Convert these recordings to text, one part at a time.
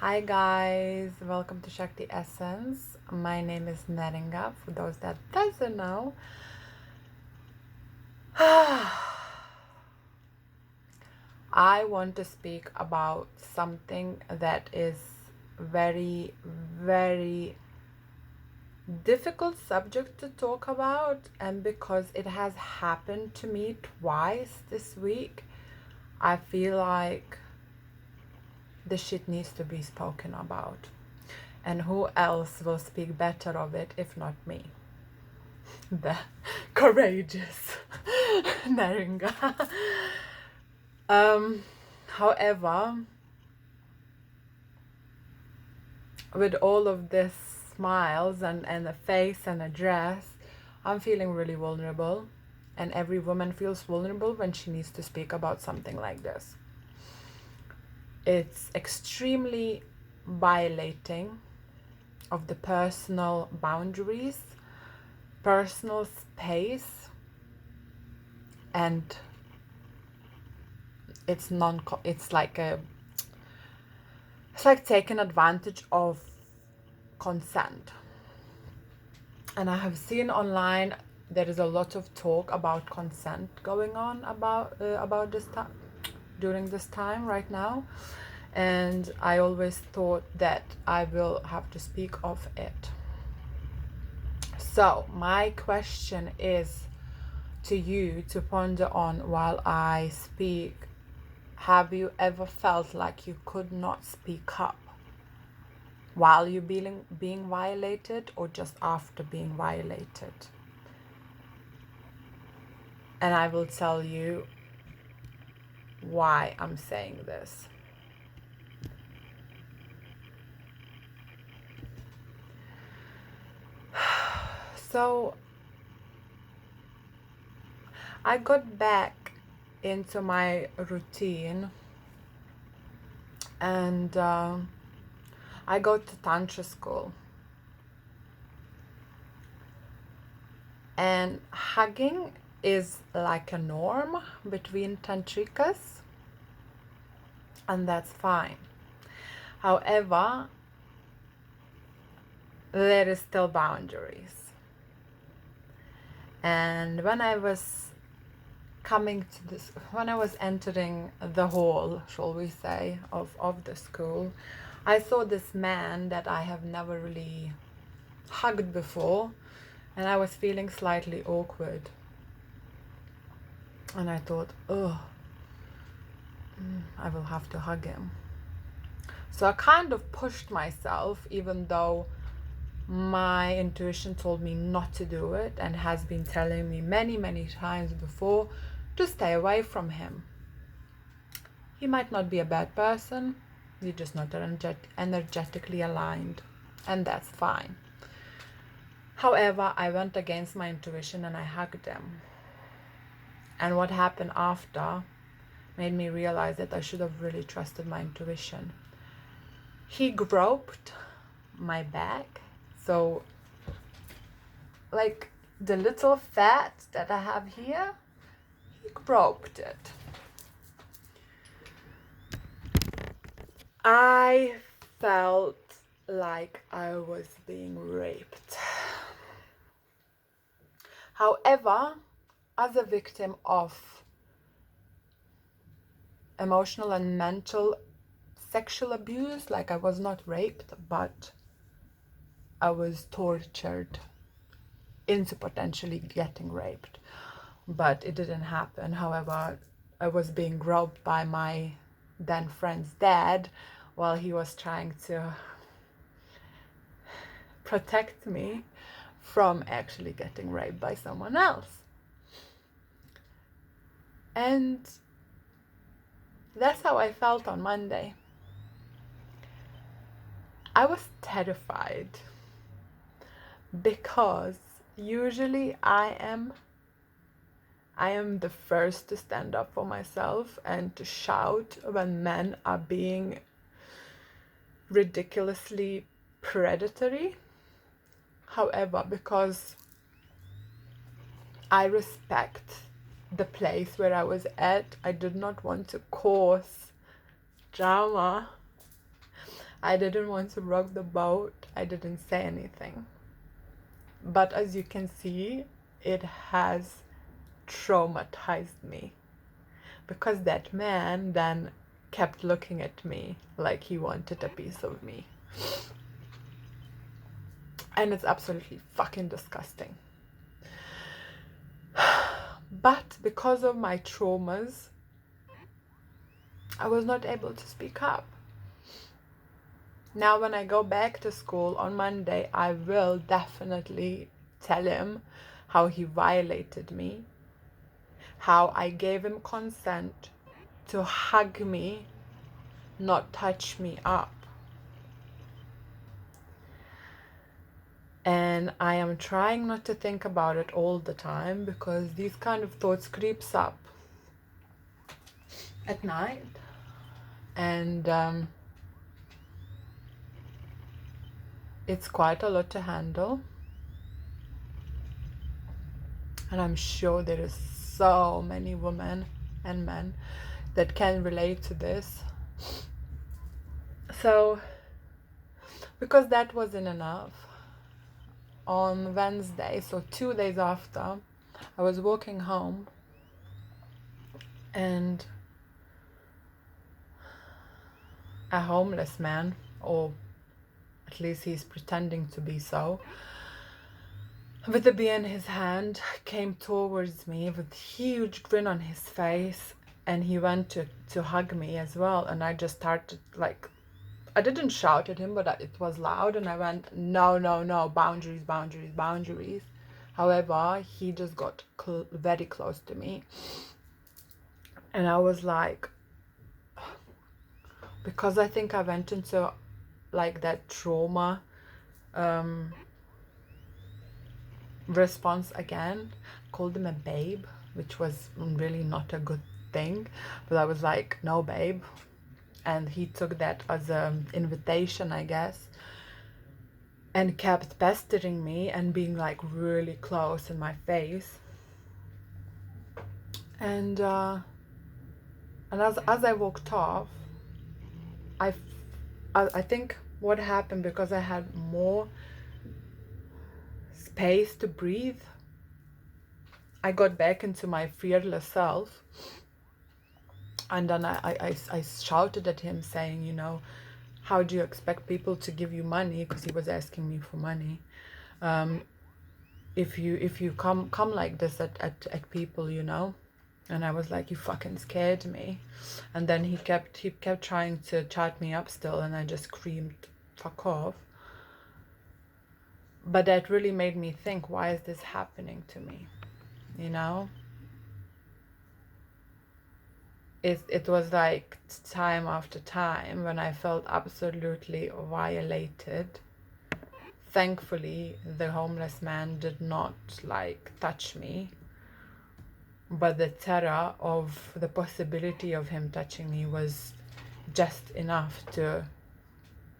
Hi guys, welcome to Shakti Essence. My name is Neringa, for those that doesn't know. I want to speak about something that is very, very difficult subject to talk about, and because it has happened to me twice this week, I feel like the shit needs to be spoken about. And who else will speak better of it if not me? The courageous Neringa. However, with all of this smiles and a face and a dress, I'm feeling really vulnerable. And every woman feels vulnerable when she needs to speak about something like this. It's extremely violating of the personal boundaries, personal space, and it's like taking advantage of consent. And I have seen online there is a lot of talk about consent going on about this time, during this time right now, and I always thought that I will have to speak of it. So my question is to you to ponder on while I speak. Have you ever felt like you could not speak up while you're being violated, or just after being violated? And I will tell you why I'm saying this. So I got back into my routine, and I go to Tantra school. And hugging is like a norm between tantrikas, and that's fine. However, there is still boundaries. And when I was entering the hall, shall we say, of the school, I saw this man that I have never really hugged before, and I was feeling slightly awkward. And I thought, oh, I will have to hug him. So I kind of pushed myself, even though my intuition told me not to do it and has been telling me many, many times before to stay away from him. He might not be a bad person, you're just not energetically aligned, and that's fine. However, I went against my intuition and I hugged him. And what happened after made me realize that I should have really trusted my intuition. He groped my back, so like the little fat that I have here, he groped it. I felt like I was being raped. However, as a victim of emotional and mental sexual abuse, like I was not raped, but I was tortured into potentially getting raped, but it didn't happen. However, I was being groped by my then friend's dad while he was trying to protect me from actually getting raped by someone else. And that's how I felt on Monday. I was terrified because usually I am the first to stand up for myself and to shout when men are being ridiculously predatory. However, because I respect the place where I was at, I did not want to cause drama. I didn't want to rock the boat. I didn't say anything. But as you can see, it has traumatized me, because that man then kept looking at me like he wanted a piece of me. And it's absolutely fucking disgusting. But because of my traumas, I was not able to speak up. Now when I go back to school on Monday, I will definitely tell him how he violated me, how I gave him consent to hug me, not touch me up. And I am trying not to think about it all the time, because these kind of thoughts creeps up at night. And it's quite a lot to handle. And I'm sure there is so many women and men that can relate to this. So, because that wasn't enough, on Wednesday, so 2 days after, I was walking home, and a homeless man, or at least he's pretending to be so, with a beer in his hand, came towards me with a huge grin on his face, and he went to hug me as well. And I just started, like, I didn't shout at him, but it was loud, and I went, no, no, no, boundaries, boundaries, boundaries. However, he just got very close to me, and I was like, because I think I went into like that trauma response again, called him a babe, which was really not a good thing, but I was like, no babe, and he took that as an invitation, I guess, and kept pestering me and being like really close in my face. And as I walked off, I think what happened, because I had more space to breathe, I got back into my fearless self. And then I shouted at him, saying, you know, how do you expect people to give you money? Because he was asking me for money. If you come like this at people, you know. And I was like, you fucking scared me. And then he kept trying to chat me up still, and I just screamed, fuck off. But that really made me think, why is this happening to me? You know? It was like time after time when I felt absolutely violated. Thankfully, the homeless man did not like touch me, but the terror of the possibility of him touching me was just enough to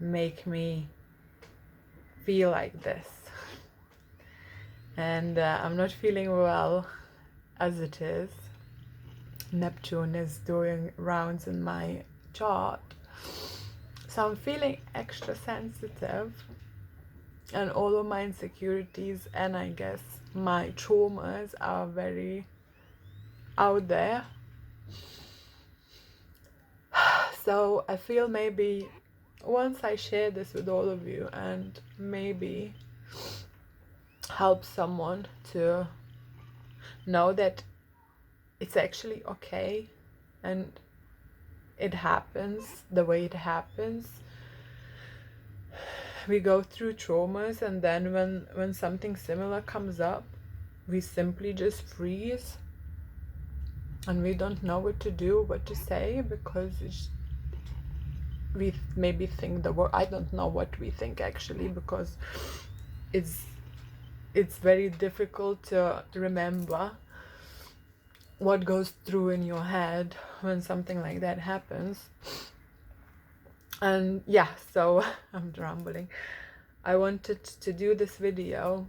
make me feel like this. And I'm not feeling well as it is. Neptune is doing rounds in my chart, so I'm feeling extra sensitive, and all of my insecurities and I guess my traumas are very out there. So I feel maybe once I share this with all of you and maybe help someone to know that it's actually okay, and it happens the way it happens. We go through traumas, and then when something similar comes up, we simply just freeze, and we don't know what to do, what to say, because we maybe think the word, I don't know what we think actually, because it's very difficult to remember what goes through in your head when something like that happens. And yeah, so I'm rambling. I wanted to do this video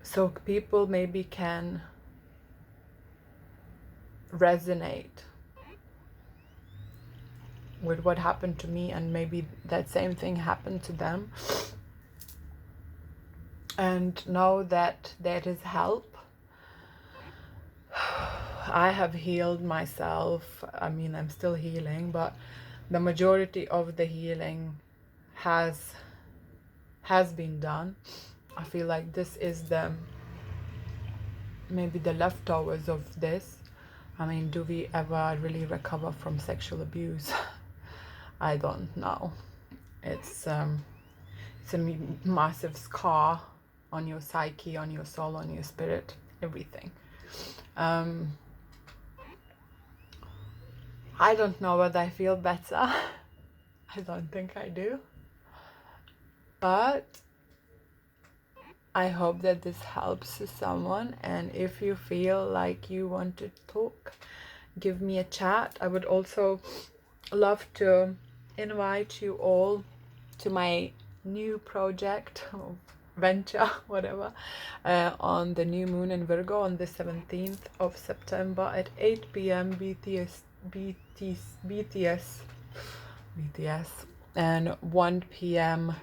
so people maybe can resonate with what happened to me, and maybe that same thing happened to them, and know that there is help. I have healed myself. I mean, I'm still healing, but the majority of the healing has been done. I feel like this is the maybe the leftovers of this. I mean, do we ever really recover from sexual abuse? I don't know. It's a massive scar on your psyche, on your soul, on your spirit, everything. I don't know whether I feel better. I don't think I do. But I hope that this helps someone, and if you feel like you want to talk, give me a chat. I would also love to invite you all to my new project, venture, whatever, on the new moon in Virgo on the 17th of September at 8 p.m. BTS and 1 p.m.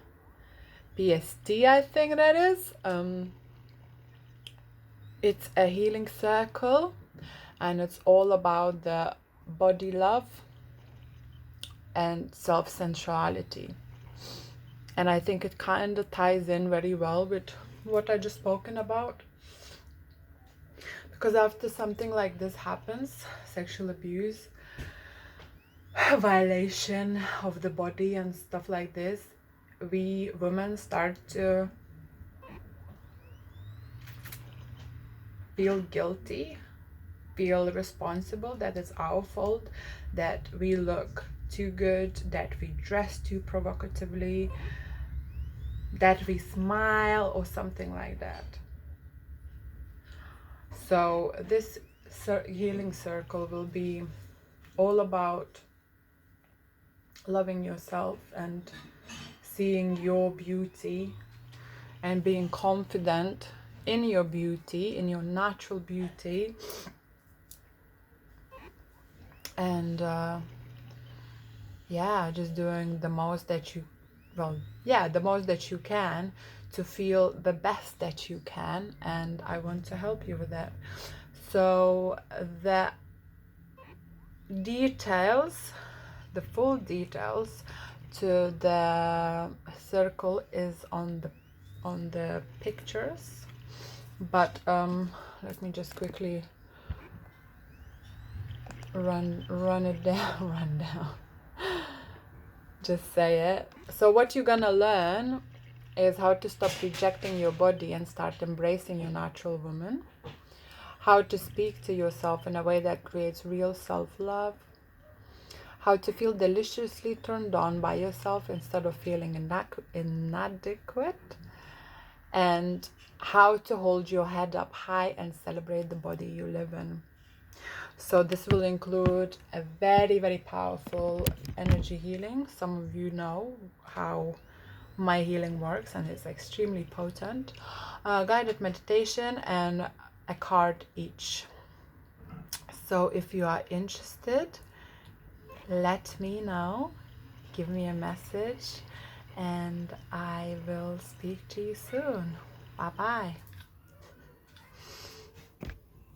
PST, I think that is. It's a healing circle, and it's all about the body love and self-sensuality. And I think it kind of ties in very well with what I just spoken about. Because after something like this happens, sexual abuse, violation of the body and stuff like this, we women start to feel guilty, feel responsible, that it's our fault, that we look too good, that we dress too provocatively, that we smile or something like that. So this healing circle will be all about loving yourself and seeing your beauty and being confident in your beauty, in your natural beauty, and yeah, just doing the most that you, the most that you can to feel the best that you can, and I want to help you with that. So the details, the full details to the circle is on the pictures, but let me just quickly run it down run down just say it. So what you're gonna learn is how to stop rejecting your body and start embracing your natural woman, how to speak to yourself in a way that creates real self-love, how to feel deliciously turned on by yourself instead of feeling inadequate, and how to hold your head up high and celebrate the body you live in. So this will include a very, very powerful energy healing. Some of you know how my healing works, and it's extremely potent. Guided meditation and a card each. So if you are interested, let me know, give me a message, and I will speak to you soon. Bye bye.